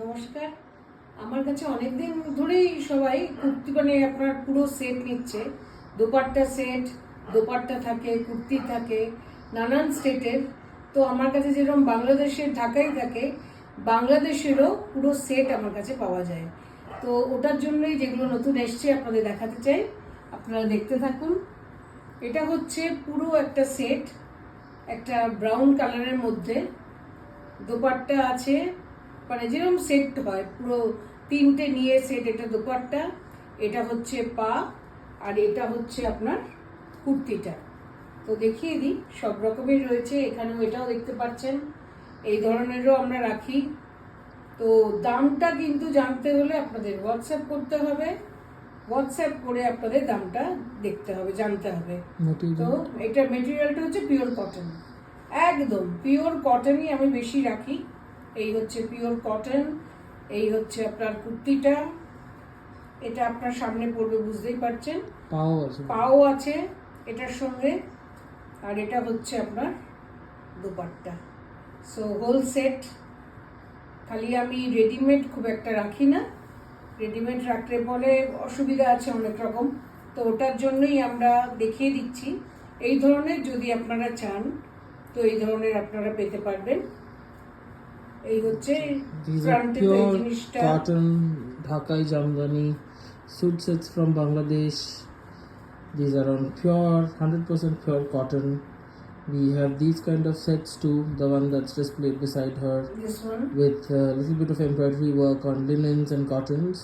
নমস্কার। আমার কাছে অনেকদিন ধরেই সবাই কুর্তি আপনার পুরো সেট নিচ্ছে। দোপাট্টা সেট, দোপাট্টা থাকে, কুর্তি থাকে, নানান স্টেটের। তো আমার কাছে যেরকম বাংলাদেশের ঢাকাই থাকে, বাংলাদেশেরও পুরো সেট আমার কাছে পাওয়া যায়। তো ওটার জন্যই যেগুলো নতুন এসছে আপনাদের দেখাতে চাই, আপনারা দেখতে থাকুন। এটা হচ্ছে পুরো একটা সেট, একটা ব্রাউন কালারের মধ্যে দোপাট্টা আছে, যেরকম সেট হয় পুরো তিনটে নিয়ে সেট। এটা দোপাট্টা, এটা হচ্ছে পা, আর এটা হচ্ছে আপনার কুর্তিটা। তো দেখিয়ে দিই, সব রকমের রয়েছে এখানেও, এটাও দেখতে পাচ্ছেন। এই ধরনেরও আমরা রাখি। তো দামটা কিন্তু জানতে হলে আপনাদের হোয়াটসঅ্যাপ করতে হবে, হোয়াটসঅ্যাপ করে আপনাদের দামটা দেখতে হবে, জানতে হবে। তো এটা মেটেরিয়ালটা হচ্ছে পিওর কটন, একদম পিওর কটনই আমি বেশি রাখি। এই হচ্ছে পিওর কটন, এই হচ্ছে আপনার কুর্তিটা। এটা আপনার সামনে পড়বে, বুঝতেই পারছেন। পাও আছে এটার সঙ্গে, আর এটা হচ্ছে আপনার দুপাট্টা। So whole set. খালি আমি রেডিমেড খুব একটা রাখি না, রেডিমেড রাখলে পরে অসুবিধা আছে অনেক রকম। তো ওটার জন্যই আমরা দেখিয়ে দিচ্ছি। এই ধরনের যদি আপনারা চান তো এই ধরনের আপনারা পেতে পারবেন। এই হচ্ছে ফ্রন্টে এই জিনিসটা কটন ঢাকাই Jamdani suit sets from Bangladesh. These are on pure 100% pure cotton. We have these kind of sets too, the one that's displayed beside her, this one with a little bit of embroidery work on linens and cottons.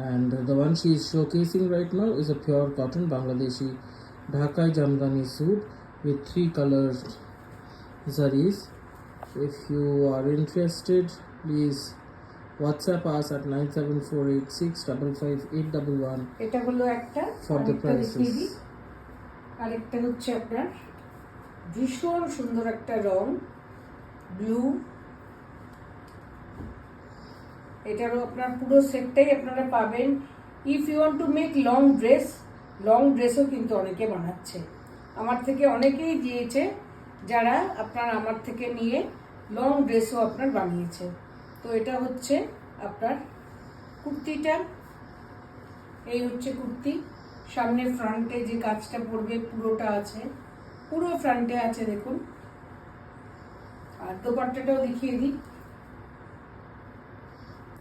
And the one she is showcasing right now is a pure cotton Bangladeshi Dhakai Jamdani suit with 3 colored zaris. If you are interested, please WhatsApp us at 97486555811 এটা হলো একটা for the prices. আরেকটা হচ্ছে আপনার ভীষণ সুন্দর একটা রং, blue. এটারও আপনার পুরো সেটটাই আপনারা পাবেন। If you want to make long ড্রেসও কিন্তু অনেকে বানাচ্ছে, আমার থেকে অনেকেই দিয়েছে যারা আপনার আমার থেকে নিয়ে লং ড্রেসও আপনার বানিয়েছে। তো এটা হচ্ছে আপনার কুর্তিটা, এই হচ্ছে কুর্তি। সামনে ফ্রন্টে যে কাজটা পড়বে পুরোটা আছে, পুরো ফ্রন্টে আছে দেখুন। আর দোপাট্টাটাও দেখিয়ে দিই,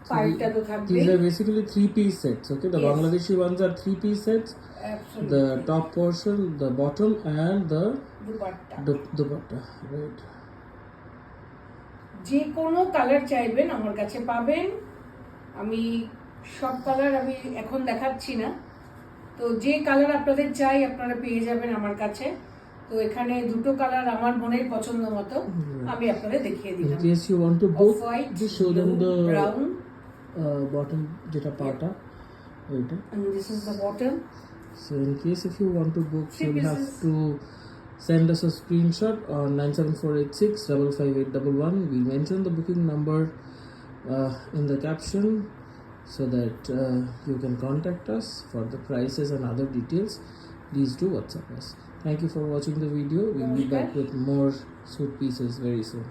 পাইটা তো থাকবে। These are basically 3-piece sets, okay? The Bangladeshi ones are 3-piece sets. Absolutely. The top portion, the bottom, and the dupatta, right? যে কোনো কালার চাইবেন আমার কাছে পাবেন। আমি সব কালার আমি এখন দেখাচ্ছি না, তো যে কালার আপনাদের চাই আপনারা পেয়ে যাবেন আমার কাছে। তো এখানে দুটো কালার আমার মনের পছন্দ মতো আমি আপনাদের দেখিয়ে দিলাম। In case you want to book, just show them the brown bottom যেটা পাটা এটা, and this is the bottom. So in case if you want to book, you will have to send us a screenshot on 97486555811. We mention the booking number in the caption so that you can contact us for the prices and other details. Please do WhatsApp us. Thank you for watching the video. We'll be back with more suit pieces very soon.